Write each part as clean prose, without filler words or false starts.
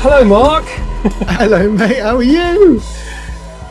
Hello, Mark. Hello, mate. How are you?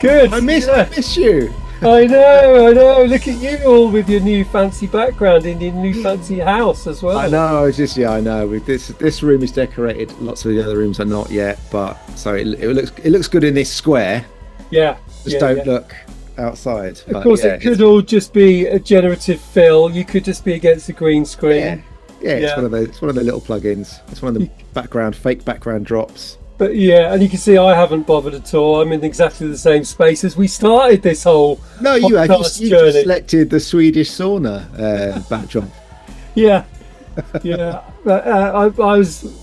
Good. I miss you. I know. Look at you all with your new fancy background in your new fancy house as well. I know. I know. With this room is decorated. Lots of the other rooms are not yet, but so it looks good in this square. Yeah. Just don't look outside. Of course, it could all just be a generative fill. You could just be against the green screen. Yeah. It's one of the little plugins. It's one of the fake background drops. But yeah, and you can see I haven't bothered at all. I'm in exactly the same space as we started this whole you just journey. selected the Swedish sauna backdrop. Yeah.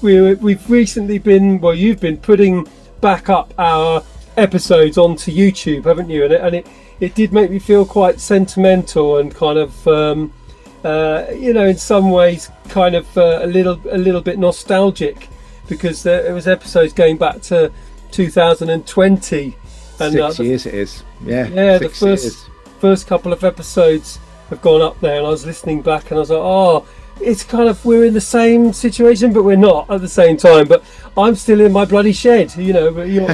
We've recently been, well, you've been putting back up our episodes onto YouTube, haven't you? And it did make me feel quite sentimental and kind of in some ways kind of a little bit nostalgic, because it was episodes going back to 2020, and 6 years it is. The first couple of episodes have gone up there, and I was listening back and I was like, oh, it's kind of, we're in the same situation but we're not at the same time. But I'm still in my bloody shed, but you're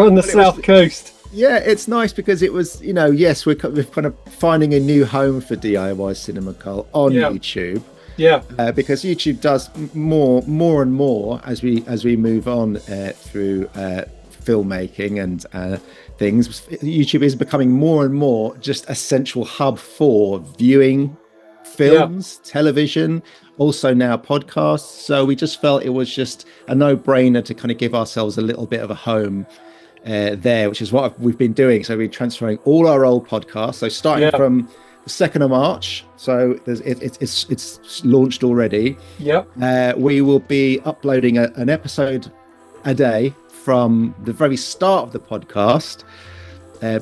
on the south coast. Yeah, it's nice because it was, yes, we're kind of finding a new home for DIY Cinema Carl on YouTube. Yeah, because YouTube does more and more as we move on through filmmaking and things. YouTube is becoming more and more just a central hub for viewing films, television, also now podcasts. So we just felt it was just a no-brainer to kind of give ourselves a little bit of a home there, which is what we've been doing. So we're transferring all our old podcasts. So starting from the 2nd of March, so it's launched already. We will be uploading an episode a day from the very start of the podcast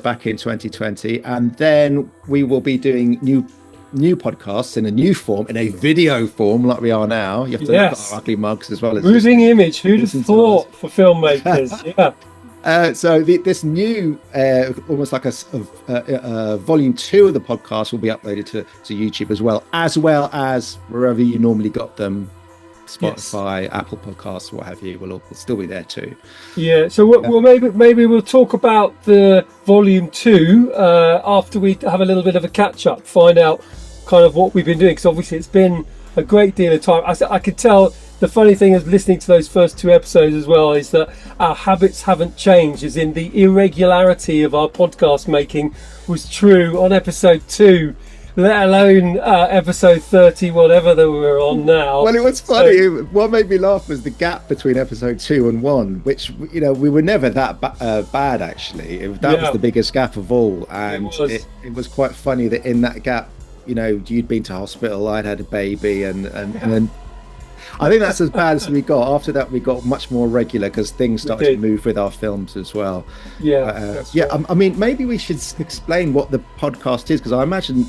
back in 2020, and then we will be doing new podcasts in a new form, in a video form, like we are now. You have to look at our ugly mugs as well as moving image. Who'd have thought for filmmakers? So this new, almost like a volume 2 of the podcast will be uploaded to YouTube as well as wherever you normally got them, Spotify, Apple Podcasts, what have you, will still be there too. Yeah. So well, maybe we'll talk about the volume 2 after we have a little bit of a catch up, find out kind of what we've been doing, because obviously it's been a great deal of time. I could tell. The funny thing is, listening to those first 2 episodes as well, is that our habits haven't changed, as in the irregularity of our podcast making was true on episode 2, let alone episode 30, whatever that we're on now. Well, it was funny. What made me laugh was the gap between episode 2 and 1, which, we were never that bad, actually. That was the biggest gap of all. And it was quite funny that in that gap, you'd been to hospital, I'd had a baby, and then I think that's as bad as we got. After that, we got much more regular because things started to move with our films as well. I mean, maybe we should explain what the podcast is, because I imagine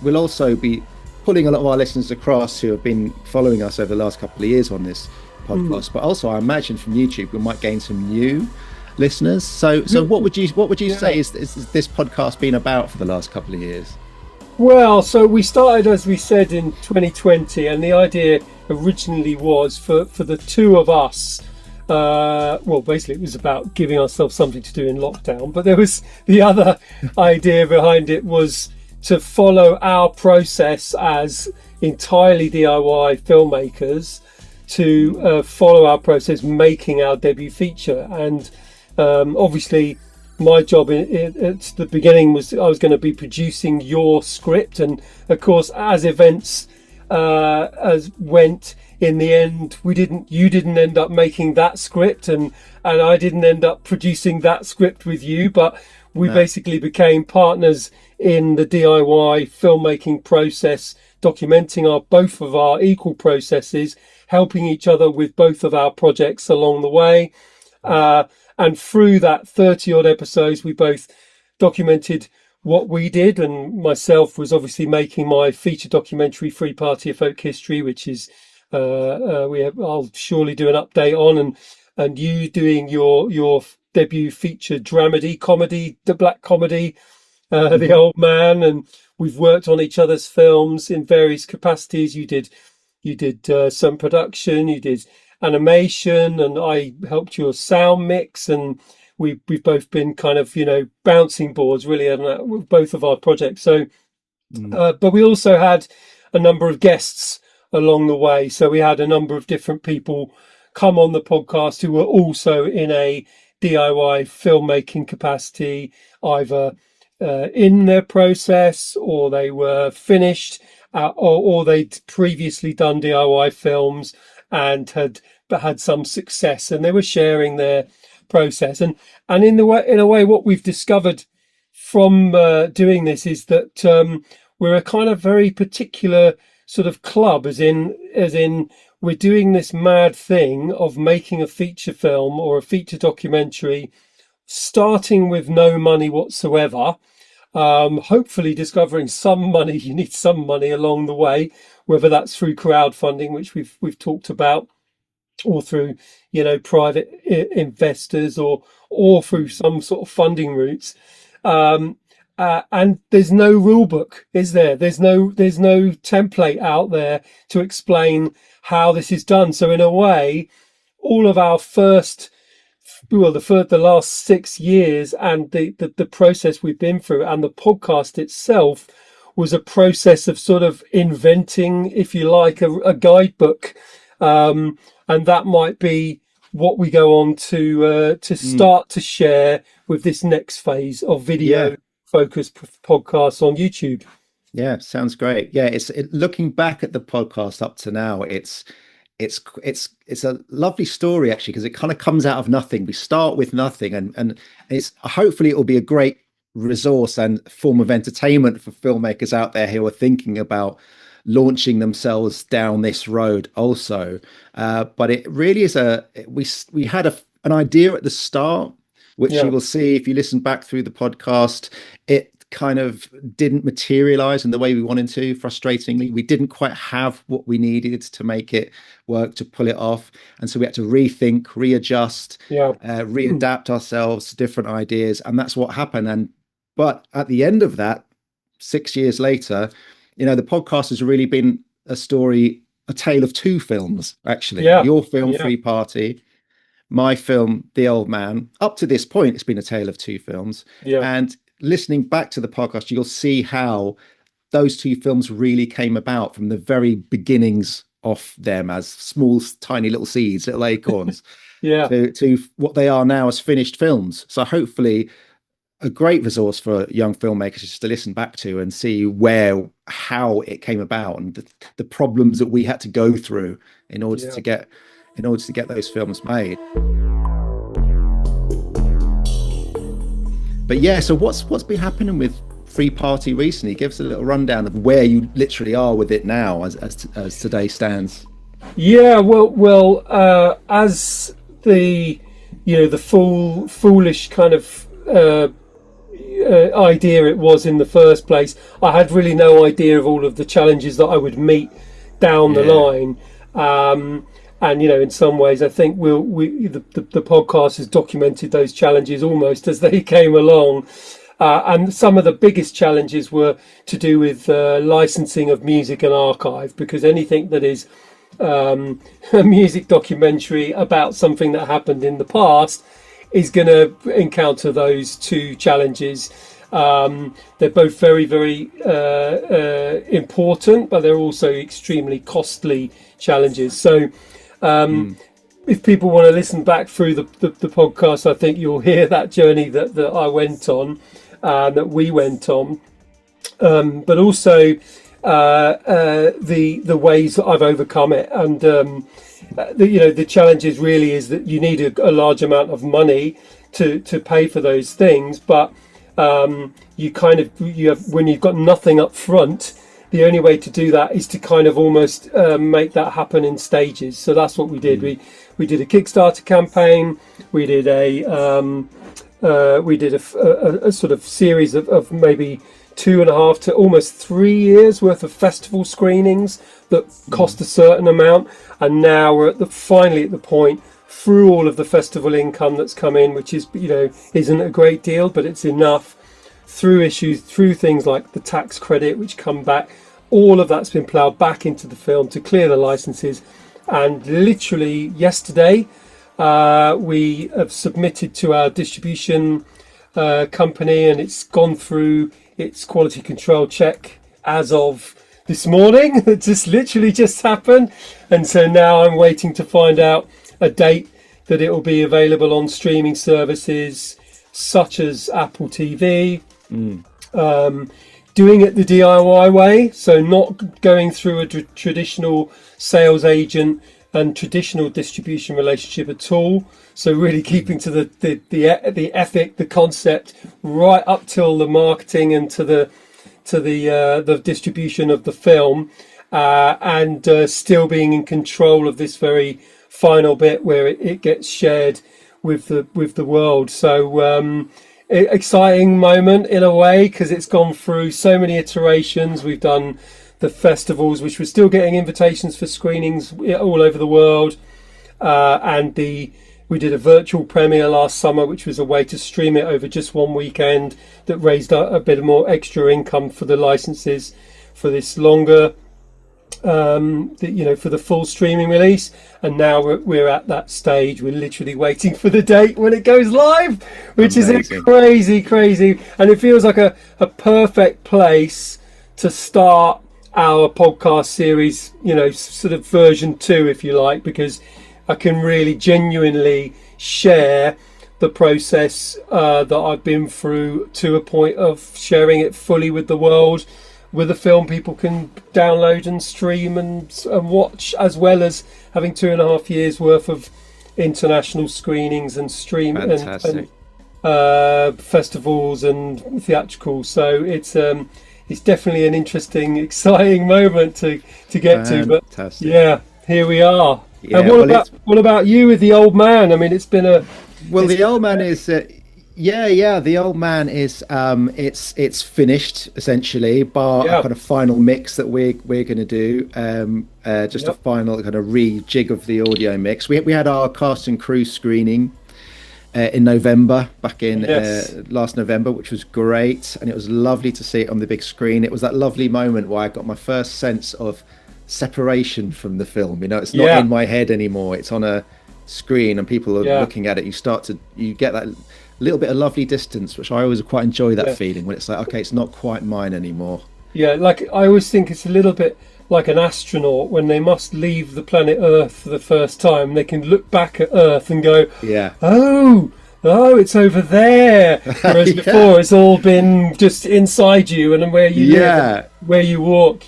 we'll also be pulling a lot of our listeners across who have been following us over the last couple of years on this podcast. But also, I imagine from YouTube we might gain some new listeners. So what would you say is this podcast been about for the last couple of years? Well, so we started, as we said, in 2020, and the idea originally was for the 2 of us. Basically it was about giving ourselves something to do in lockdown, but there was the other idea behind it was to follow our process as entirely DIY filmmakers, to follow our process making our debut feature. And obviously my job at the beginning was I was going to be producing your script, and of course as events as went, in the end you didn't end up making that script, and I didn't end up producing that script with you, but we basically became partners in the DIY filmmaking process, documenting both of our equal processes, helping each other with both of our projects along the way. And through that 30 odd episodes, we both documented what we did, and myself was obviously making my feature documentary 3 Party of Folk History, which is I'll surely do an update on, and you doing your debut feature dramedy comedy, the black comedy, The Old Man, and we've worked on each other's films in various capacities. You did some production, you did animation, and I helped your sound mix, and we've both been kind of, bouncing boards really on with both of our projects. So, but we also had a number of guests along the way. So we had a number of different people come on the podcast who were also in a DIY filmmaking capacity, either in their process, or they were finished, or they'd previously done DIY films and had some success, and they were sharing their process. And in a way, what we've discovered from doing this is that we're a kind of very particular sort of club, as in we're doing this mad thing of making a feature film or a feature documentary, starting with no money whatsoever, hopefully discovering some money. You need some money along the way, whether that's through crowdfunding, which we've talked about, or through private investors, or through some sort of funding routes. And there's no rule book, is there? There's no template out there to explain how this is done. So in a way, all of our the last 6 years, and the process we've been through, and the podcast itself, was a process of sort of inventing, if you like, a guidebook, and that might be what we go on to start to share with this next phase of video focused podcasts on YouTube. Yeah, sounds great. Yeah, looking back at the podcast up to now, it's a lovely story actually, because it kind of comes out of nothing. We start with nothing, and it's hopefully it will be a great resource and form of entertainment for filmmakers out there who are thinking about launching themselves down this road also. But it really is we had an idea at the start, which you will see if you listen back through the podcast. It kind of didn't materialize in the way we wanted to. Frustratingly, we didn't quite have what we needed to make it work, to pull it off, and so we had to rethink, readjust, readapt ourselves to different ideas, and that's what happened. But at the end of that, 6 years later, the podcast has really been a tale of two films, actually. Your film, Free Party, my film, The Old Man. Up to this point, it's been a tale of two films. And listening back to the podcast, you'll see how those two films really came about from the very beginnings of them as small, tiny little seeds, little acorns, to what they are now as finished films. So hopefully a great resource for young filmmakers just to listen back to and see how it came about, and the problems that we had to go through in order to get those films made. But so what's been happening with Free Party recently? Give us a little rundown of where you literally are with it now as today stands. As the foolish kind of idea it was in the first place, I had really no idea of all of the challenges that I would meet down the line. And in some ways, I think the podcast has documented those challenges almost as they came along. And some of the biggest challenges were to do with licensing of music and archive, because anything that is a music documentary about something that happened in the past is going to encounter those two challenges. They're both very, very important, but they're also extremely costly challenges. So if people want to listen back through the podcast, I think you'll hear that journey that I went on, that we went on, but also the ways that I've overcome it. And the challenge is really is that you need a large amount of money to pay for those things, but you have, when you've got nothing up front, the only way to do that is to kind of almost make that happen in stages. So that's what we did. We did a Kickstarter campaign. We did a sort of series of maybe 2.5 to almost 3 years worth of festival screenings that cost a certain amount. And now we're finally at the point, through all of the festival income that's come in, which is isn't a great deal, but it's enough, through things like the tax credit which come back. All of that's been ploughed back into the film to clear the licenses, and literally yesterday we have submitted to our distribution company, and it's gone through its quality control check as of this morning. It just happened, and so now I'm waiting to find out a date that it will be available on streaming services such as Apple TV. Doing it the DIY way, so not going through a traditional sales agent and traditional distribution relationship at all. So really keeping to the ethic, the concept, right up till the marketing and to the distribution of the film, and still being in control of this very final bit where it gets shared with the world. So exciting moment in a way, because it's gone through so many iterations. We've done the festivals, which we're still getting invitations for screenings all over the world, and we did a virtual premiere last summer, which was a way to stream it over just one weekend that raised a bit more extra income for the licenses for this longer for the full streaming release. And now we're at that stage. We're literally waiting for the date when it goes live, which Amazing. is crazy, and it feels like a perfect place to start our podcast series, sort of version 2, if you like, because I can really genuinely share the process that I've been through to a point of sharing it fully with the world, with a film people can download and stream and watch, as well as having 2.5 years worth of international screenings and stream and festivals and theatricals. So it's definitely an interesting, exciting moment to get to. But yeah, here we are. Yeah, and what about you with The Old Man? I mean, it's been a... Well, The Old Man is... The Old Man is it's finished essentially, bar a kind of final mix that we're going to do, just a final kind of rejig of the audio mix. We had our cast and crew screening in November, back in last November, which was great, and it was lovely to see it on the big screen. It was that lovely moment where I got my first sense of separation from the film. It's not in my head anymore. It's on a screen and people are looking at it. You get that little bit of lovely distance, which I always quite enjoy that feeling when it's like, okay, it's not quite mine anymore. Like I always think it's a little bit like an astronaut when they must leave the planet Earth for the first time. They can look back at Earth and go, oh, it's over there. Whereas before, it's all been just inside you and where you live, where you walk,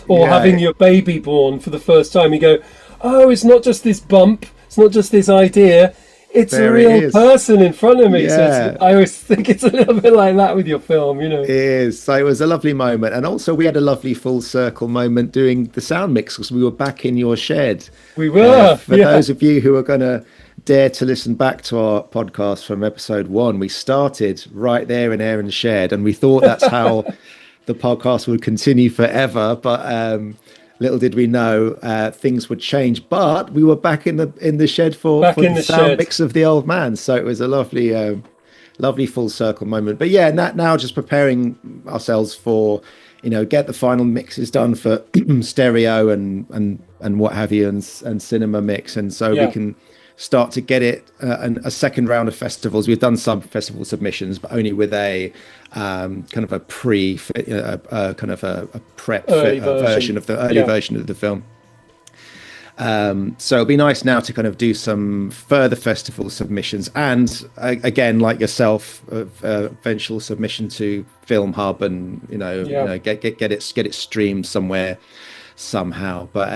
or having your baby born for the first time. You go, oh, it's not just this bump. It's not just this idea. It's a real person in front of me. Yeah. So I always think it's a little bit like that with your film, It is. So it was a lovely moment. And also we had a lovely full circle moment doing the sound mix, because we were back in your shed. We were. For those of you who are going to dare to listen back to our podcast from episode 1, we started right there in Aaron's shed, and we thought that's how the podcast would continue forever. But little did we know things would change. But we were back in the shed for the sound mix of The Old Man. So it was a lovely full circle moment. But now just preparing ourselves for, get the final mixes done for stereo and what have you, and cinema mix, and so we can start to get it a second round of festivals. We've done some festival submissions, but only with a kind of a prep version of the early version of the film. So it'll be nice now to kind of do some further festival submissions, and again, like yourself, eventual submission to Film Hub, and get it streamed somewhere somehow. But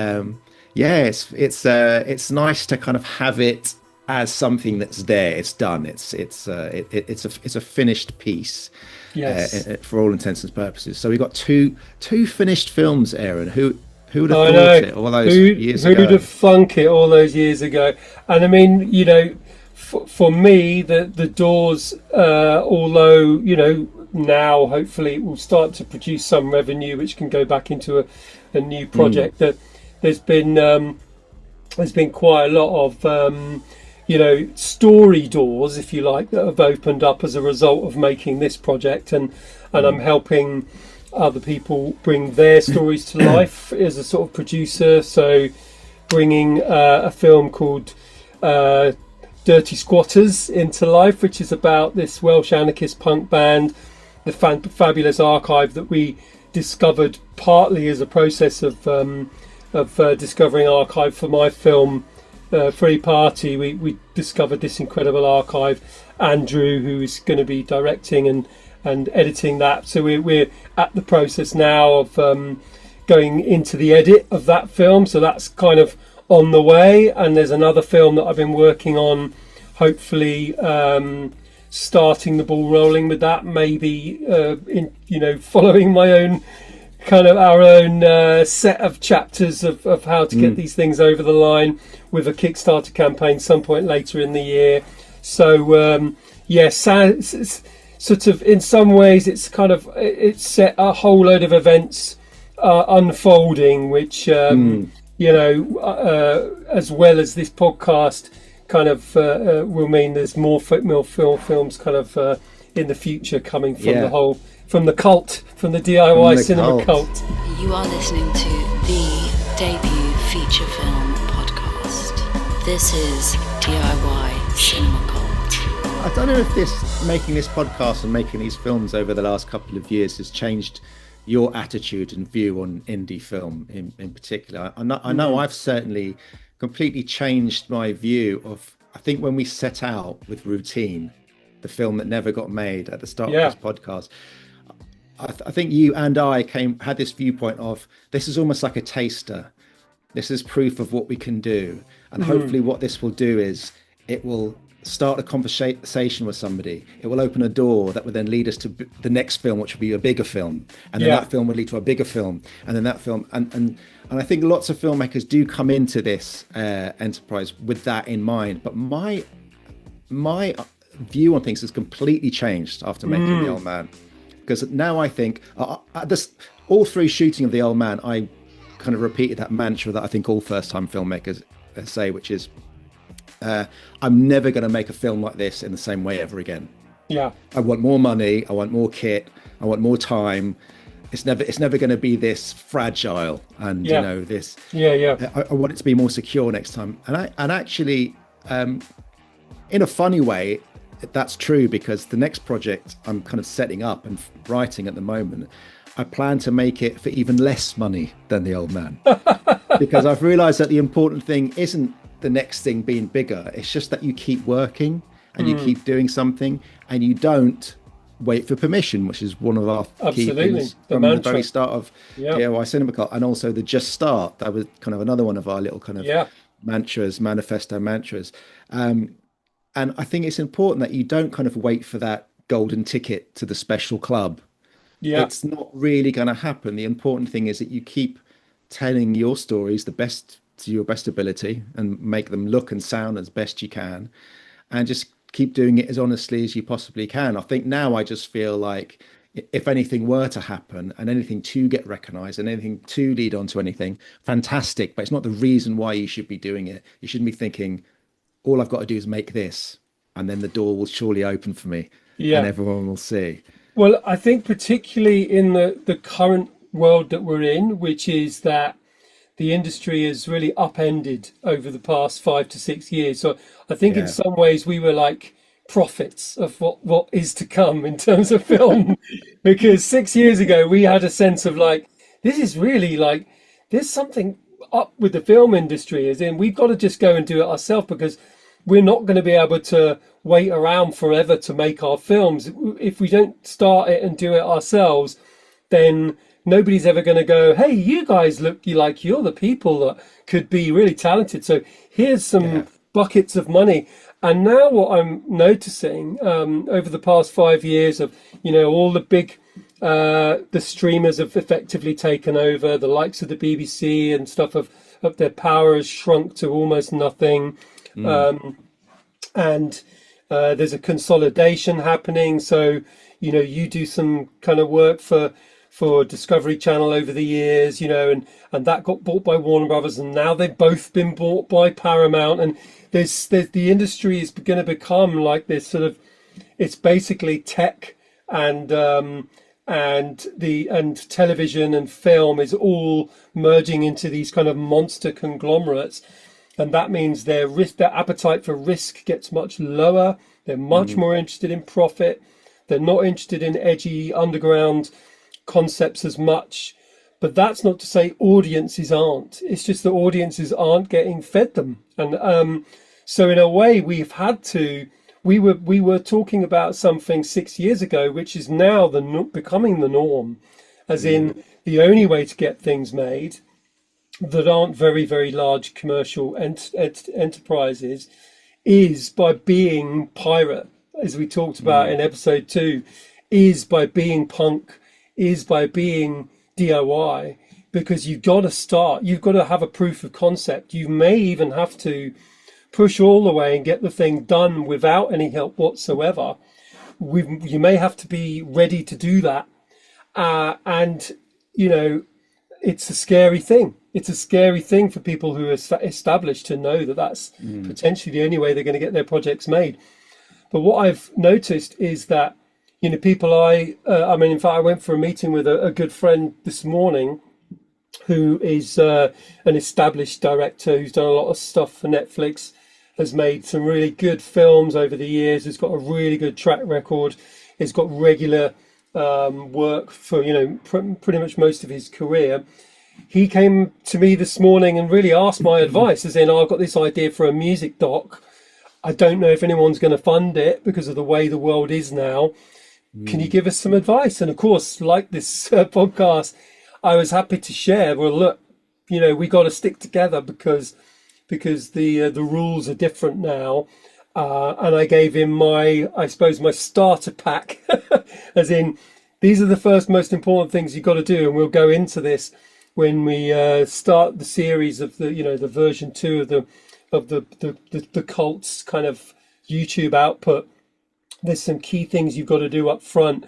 it's nice to kind of have it as something that's there. It's done. It's a finished piece. Yes. For all intents and purposes. So we got two finished films, Aaron. Who would have thought it all those years ago? Who'd have thunk it all those years ago? And I mean, for me, the Doors, although now hopefully it will start to produce some revenue, which can go back into a new project. That there's been quite a lot of story doors, if you like, that have opened up as a result of making this project, and I'm helping other people bring their stories to life as a sort of producer. So bringing a film called Dirty Squatters into life, which is about this Welsh anarchist punk band, the fabulous archive that we discovered partly as a process of discovering archive for my film Free Party. We discovered this incredible archive. Andrew, who is going to be directing and editing that, so we're at the process now of going into the edit of that film, so that's kind of on the way. And there's another film that I've been working on, hopefully starting the ball rolling with that, maybe following my own kind of our own set of chapters of how to get these things over the line with a Kickstarter campaign some point later in the year. So sort of in some ways it's set a whole load of events unfolding, which as well as this podcast kind of will mean there's more films kind of in the future coming from from the DIY cinema cult. You are listening to the debut feature film podcast. This is DIY Cinema Cult. I don't know if making this podcast and making these films over the last couple of years has changed your attitude and view on indie film in particular. I know I've certainly completely changed my view of, I think when we set out with Routine, the film that never got made at the start of this podcast, I think you and I had this viewpoint of, this is almost like a taster. This is proof of what we can do. And hopefully what this will do is it will start a conversation with somebody. It will open a door that would then lead us to the next film, which will be a bigger film. And then that film would lead to a bigger film. And then that film. And I think lots of filmmakers do come into this enterprise with that in mind. But my view on things has completely changed after making The Old Man. Because now I think, all through shooting of The Old Man, I kind of repeated that mantra that I think all first-time filmmakers say, which is, I'm never going to make a film like this in the same way ever again. Yeah. I want more money. I want more kit. I want more time. It's never going to be this fragile and this. I want it to be more secure next time. And actually, in a funny way, that's true, because the next project I'm kind of setting up and writing at the moment, I plan to make it for even less money than The Old Man, because I've realised that the important thing isn't the next thing being bigger. It's just that you keep working and you keep doing something, and you don't wait for permission, which is one of our key things from the very start of DIY Cinema Cult, and also the Just Start. That was kind of another one of our little kind of manifesto mantras. And I think it's important that you don't kind of wait for that golden ticket to the special club. Yeah. It's not really going to happen. The important thing is that you keep telling your stories to your best ability and make them look and sound as best you can, and just keep doing it as honestly as you possibly can. I think now I just feel like if anything were to happen and anything to get recognized and anything to lead on to anything, fantastic, but it's not the reason why you should be doing it. You shouldn't be thinking, all I've got to do is make this, and then the door will surely open for me and everyone will see. Well, I think particularly in the current world that we're in, which is that the industry has really upended over the past 5 to 6 years. So I think in some ways we were like prophets of what is to come in terms of film, because 6 years ago we had a sense of like, this is really like, there's something up with the film industry, as in we've got to just go and do it ourselves, because we're not going to be able to wait around forever to make our films. If we don't start it and do it ourselves, then nobody's ever going to go, hey, you guys look like you're the people that could be really talented, so here's some buckets of money. And now what I'm noticing over the past 5 years of, all the big the streamers have effectively taken over, the likes of the BBC and stuff of their power has shrunk to almost nothing. And there's a consolidation happening. So, you do some kind of work for Discovery Channel over the years, and that got bought by Warner Brothers, and now they've both been bought by Paramount. And there's the industry is going to become like this sort of, it's basically tech and and television and film is all merging into these kind of monster conglomerates, and that means their appetite for risk gets much lower. They're much more interested in profit. They're not interested in edgy underground concepts as much. But that's not to say audiences aren't. It's just that audiences aren't getting fed them. And so in a way, we were talking about something 6 years ago, which is now becoming the norm, as in the only way to get things made that aren't very, very large commercial enterprises is by being pirate, as we talked about in episode 2, is by being punk, is by being DIY, because you've got to start, you've got to have a proof of concept. You may even have to push all the way and get the thing done without any help whatsoever. You may have to be ready to do that. And, you know, it's a scary thing. It's a scary thing for people who are established to know that that's potentially the only way they're going to get their projects made. But what I've noticed is that, you know, people in fact, I went for a meeting with a good friend this morning who is an established director who's done a lot of stuff for Netflix, has made some really good films over the years, has got a really good track record, has got regular work for, you know, pretty much most of his career. He came to me this morning and really asked my advice, as in, I've got this idea for a music doc. I don't know if anyone's going to fund it because of the way the world is now. Can you give us some advice? And of course, like this podcast, I was happy to share. Well, look, you know, we got to stick together because the rules are different now. And I gave him my starter pack, as in, these are the first most important things you've got to do. And we'll go into this when we start the series of the version 2 of the cult's kind of YouTube output. There's some key things you've got to do up front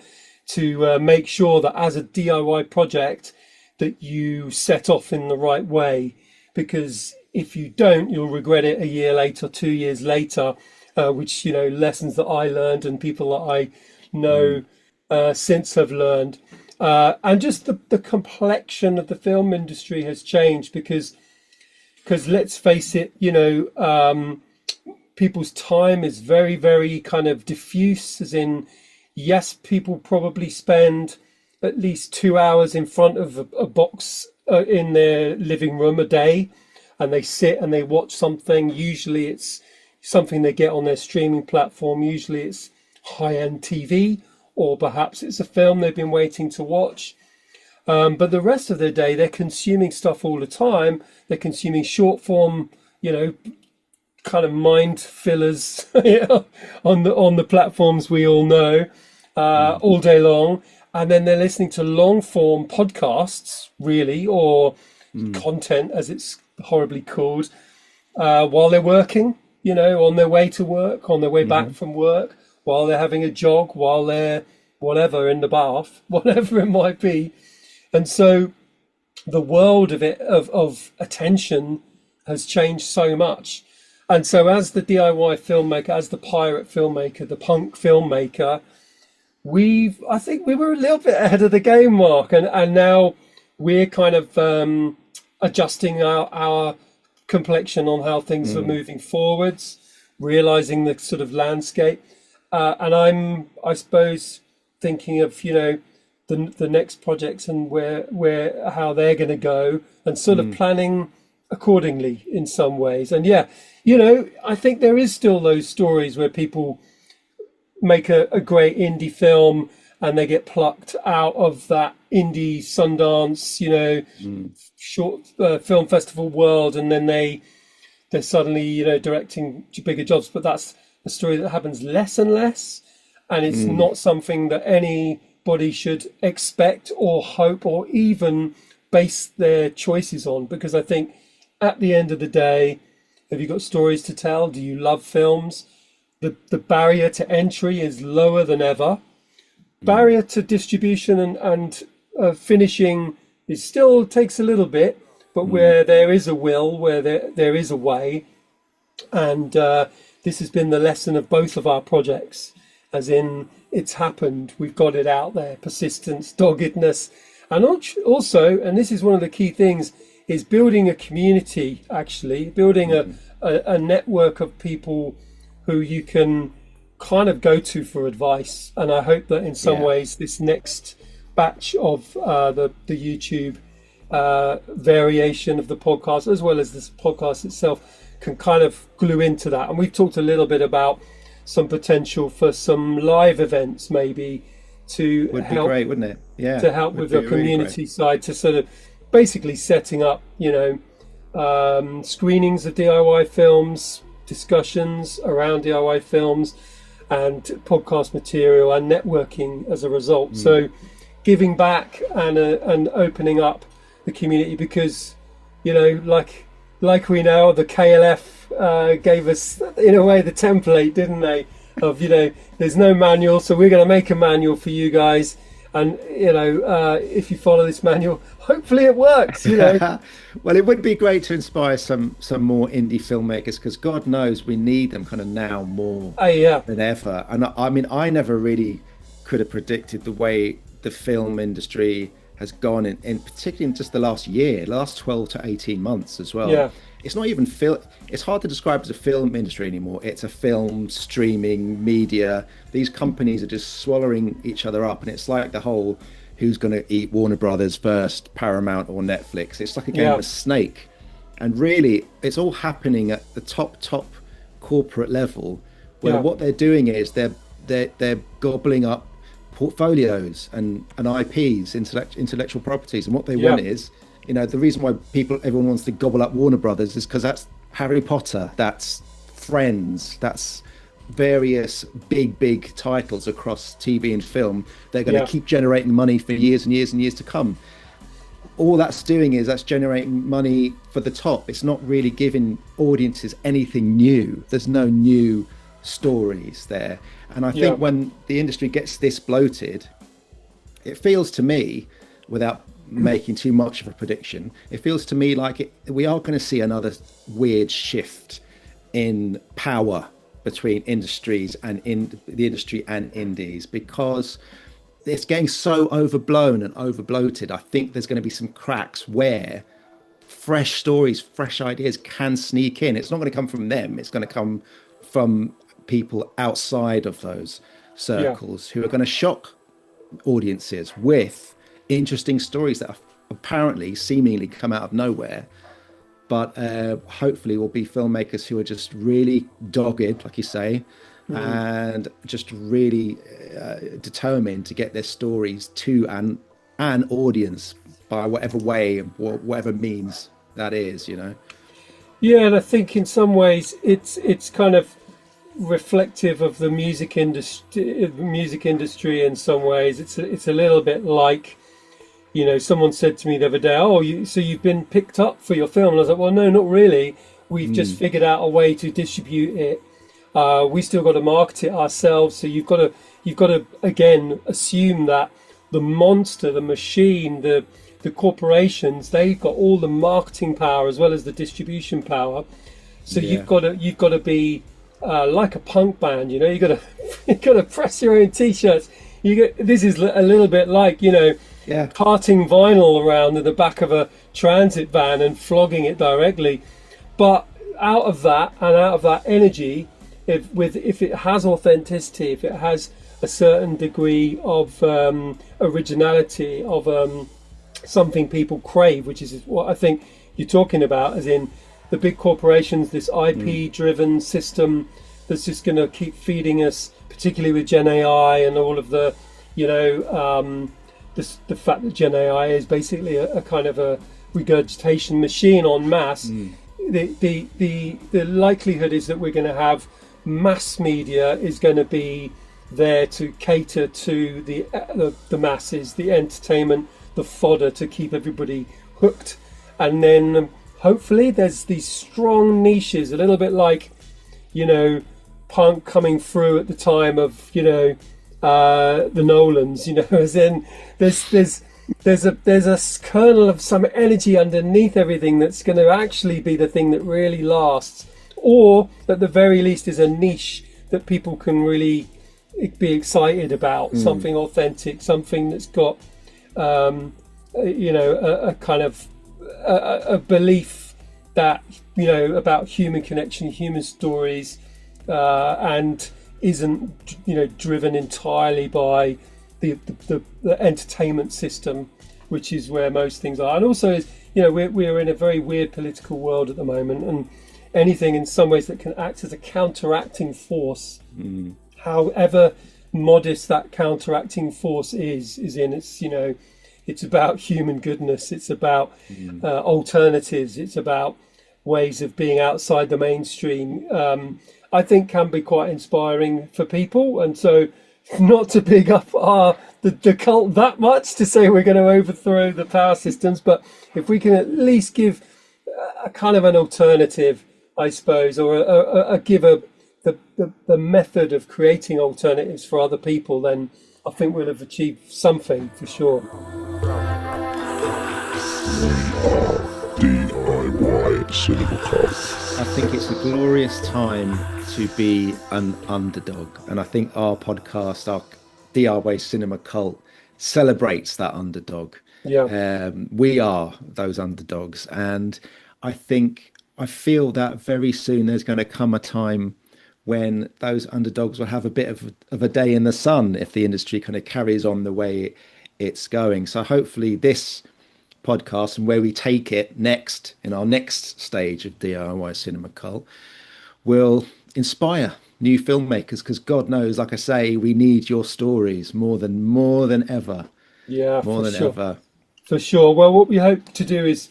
to make sure that as a DIY project that you set off in the right way, because if you don't, you'll regret it a year later, 2 years later, which, you know, lessons that I learned and people that I know since have learned. And just the complexion of the film industry has changed because let's face it, you know, people's time is very, very kind of diffuse, as in, yes, people probably spend at least 2 hours in front of a box in their living room a day, and they sit and they watch something. Usually it's something they get on their streaming platform. Usually it's high-end TV, or perhaps it's a film they've been waiting to watch. But the rest of their day, they're consuming stuff all the time. They're consuming short form, you know, kind of mind fillers on the platforms we all know all day long, and then they're listening to long form podcasts, really, or content as it's horribly called, while they're working, you know, on their way to work, on their way back from work, while they're having a jog, while they're whatever in the bath, whatever it might be. And so the world of attention has changed so much. And so as the DIY filmmaker, as the pirate filmmaker, the punk filmmaker, I think we were a little bit ahead of the game, Mark. And now we're kind of adjusting our complexion on how things are moving forwards, realizing the sort of landscape. And I'm, I suppose, thinking of, you know, the next projects and how they're going to go, and sort of planning accordingly in some ways. And yeah, you know, I think there is still those stories where people make a great indie film and they get plucked out of that indie Sundance, you know, short film festival world, and then they're suddenly, you know, directing bigger jobs. But that's a story that happens less and less, and it's not something that anybody should expect or hope or even base their choices on, because I think at the end of the day, have you got stories to tell? Do you love films? The barrier to entry is lower than ever. Barrier to distribution and finishing is still takes a little bit, but where there is a will, where there is a way. And this has been the lesson of both of our projects. as in it's happened, we've got it out there, persistence, doggedness, and also, and this is one of the key things, is building a community, actually building a network of people who you can kind of go to for advice. And I hope that in some ways this next batch of the YouTube variation of the podcast, as well as this podcast itself, can kind of glue into that. And we've talked a little bit about some potential for some live events, maybe, to would help, be great, wouldn't it? Yeah, to help with the community side, to sort of basically setting up, screenings of DIY films, discussions around DIY films, and podcast material and networking as a result. So giving back and opening up the community, because like we know, the KLF gave us in a way the template, didn't they, of there's no manual, so we're going to make a manual for you guys, and if you follow this manual, hopefully it works. Well, it would be great to inspire some more indie filmmakers, because God knows we need them kind of now more than ever. And I mean, I never really could have predicted the way the film industry has gone in particularly in just the last 12 to 18 months as well. It's not even it's hard to describe as a film industry anymore. It's a film streaming media. These companies are just swallowing each other up, and it's like the whole who's going to eat Warner Brothers first, Paramount or Netflix. It's like a game of a snake. And really, it's all happening at the top corporate level, where what they're doing is they're gobbling up portfolios and IPs, intellectual properties. And what they want is, the reason why everyone wants to gobble up Warner Brothers is because that's Harry Potter, that's Friends, that's various big titles across TV and film. They're going to keep generating money for years and years and years to come. All that's doing is that's generating money for the top. It's not really giving audiences anything new. There's no new stories there. And I think when the industry gets this bloated, it feels to me, without making too much of a prediction, it feels to me like we are going to see another weird shift in power between industries and in the industry and indies, because it's getting so overblown and overbloated. I think there's going to be some cracks where fresh stories, fresh ideas can sneak in. It's not going to come from them. It's going to come from people outside of those circles who are going to shock audiences with interesting stories that are apparently seemingly come out of nowhere, but hopefully will be filmmakers who are just really dogged, like you say, and just really determined to get their stories to an audience by whatever way, whatever means that is, Yeah, and I think in some ways it's kind of reflective of the music industry in some ways. It's a little bit like, someone said to me the other day, so you've been picked up for your film, and I was like, well, no, not really. We've just figured out a way to distribute it. We still got to market it ourselves. So you've got to again assume that the monster, the machine, the corporations, they've got all the marketing power as well as the distribution power. So you've got to be like a punk band, you've got to press your own t-shirts. This is a little bit like carting vinyl around in the back of a transit van and flogging it directly. But out of that energy, if it has authenticity, if it has a certain degree of originality, of something people crave, which is what I think you're talking about, as in the big corporations, this IP-driven system that's just going to keep feeding us, particularly with Gen AI and all of the, the fact that Gen AI is basically a kind of a regurgitation machine en masse. The likelihood is that we're going to have mass media is going to be there to cater to the masses, the entertainment, the fodder to keep everybody hooked, and then hopefully there's these strong niches, a little bit like punk coming through at the time of the Nolans, as in there's a kernel of some energy underneath everything that's going to actually be the thing that really lasts, or at the very least is a niche that people can really be excited about, something authentic, something that's got a kind of a belief that, about human connection, human stories, and isn't driven entirely by the entertainment system, which is where most things are. And also is, we're in a very weird political world at the moment, and anything in some ways that can act as a counteracting force, however modest that counteracting force is in its, it's about human goodness, it's about alternatives, it's about ways of being outside the mainstream, I think can be quite inspiring for people. And so, not to big up the cult that much to say we're going to overthrow the power systems, but if we can at least give a kind of an alternative, I suppose, or give the method of creating alternatives for other people, then I think we'll have achieved something for sure. DIY Cinema Cult. I think it's a glorious time to be an underdog, and I think our podcast, our DIY Cinema Cult, celebrates that underdog. We are those underdogs, and I feel that very soon there's going to come a time when those underdogs will have a bit of a day in the sun if the industry kind of carries on the way it's going. So hopefully this podcast and where we take it next, in our next stage of DIY Cinema Cult, will inspire new filmmakers, because God knows, like I say, we need your stories more than ever. Yeah, more than ever. For sure. Well, what we hope to do is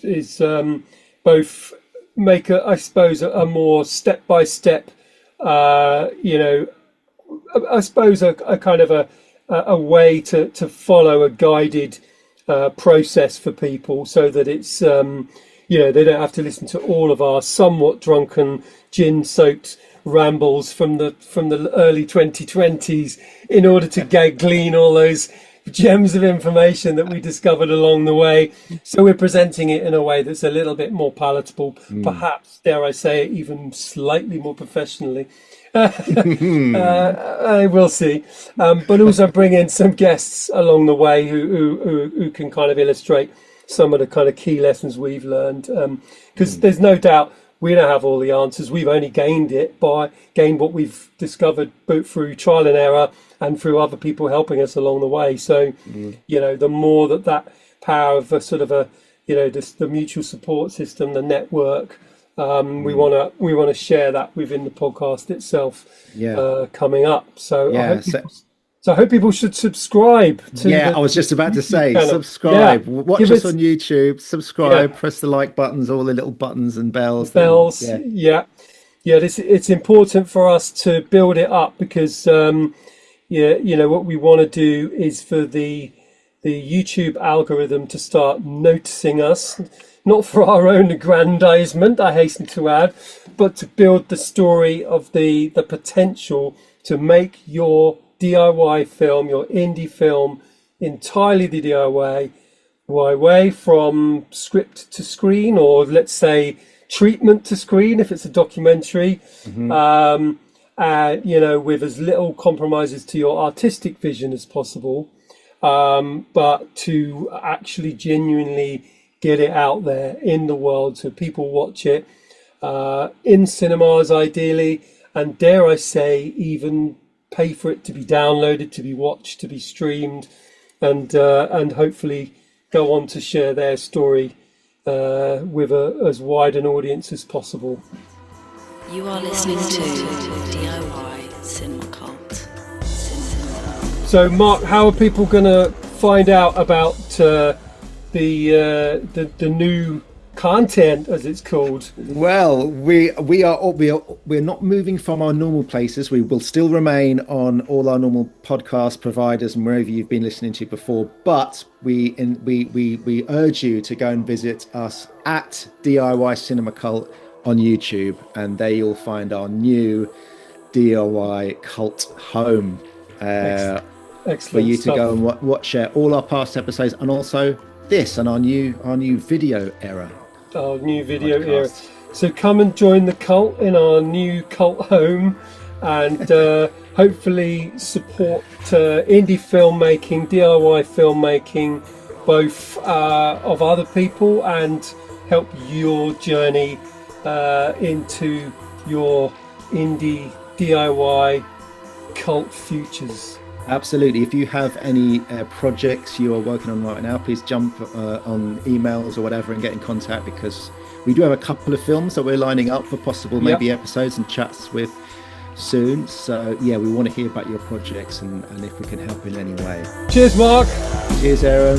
both make a more step-by-step, I suppose a kind of a way to follow a guided process for people, so that it's they don't have to listen to all of our somewhat drunken, gin-soaked rambles from the early 2020s in order to glean all those gems of information that we discovered along the way. So we're presenting it in a way that's a little bit more palatable, perhaps, dare I say it, even slightly more professionally. We'll see, but also bring in some guests along the way who can kind of illustrate some of the kind of key lessons we've learned, because there's no doubt we don't have all the answers. We've only gained what we've discovered both through trial and error and through other people helping us along the way. So the more that power of a sort of the mutual support system, the network, we want to share that within the podcast itself, coming up. So I hope people should subscribe to I was just about to say channel. Subscribe. Watch us on YouTube, subscribe, press the like buttons, all the little buttons and bells. It's important for us to build it up, because what we want to do is for the YouTube algorithm to start noticing us, not for our own aggrandizement, I hasten to add, but to build the story of the potential to make your DIY film, your indie film, entirely the DIY way, from script to screen, or let's say treatment to screen if it's a documentary, with as little compromises to your artistic vision as possible, but to actually genuinely get it out there in the world so people watch it in cinemas ideally, and dare I say even pay for it to be downloaded, to be watched, to be streamed, and hopefully go on to share their story with as wide an audience as possible. You are listening to DIY Cinema Cult. So, Mark, how are people going to find out about the new content, as it's called? Well, we're not moving from our normal places. We will still remain on all our normal podcast providers and wherever you've been listening to before. But we urge you to go and visit us at DIY Cinema Cult on YouTube, and there you'll find our new DIY cult home. Excellent for you to stuff. go and watch all our past episodes, and also this and our new video era. Our new video era. Podcast. So come and join the cult in our new cult home, and hopefully support indie filmmaking, DIY filmmaking, both of other people, and help your journey into your indie DIY cult futures. Absolutely. If you have any projects you are working on right now, please jump on emails or whatever and get in contact, because we do have a couple of films that we're lining up for possible maybe episodes and chats with soon. So yeah, we want to hear about your projects and if we can help in any way. Cheers, Mark. Cheers, Aaron.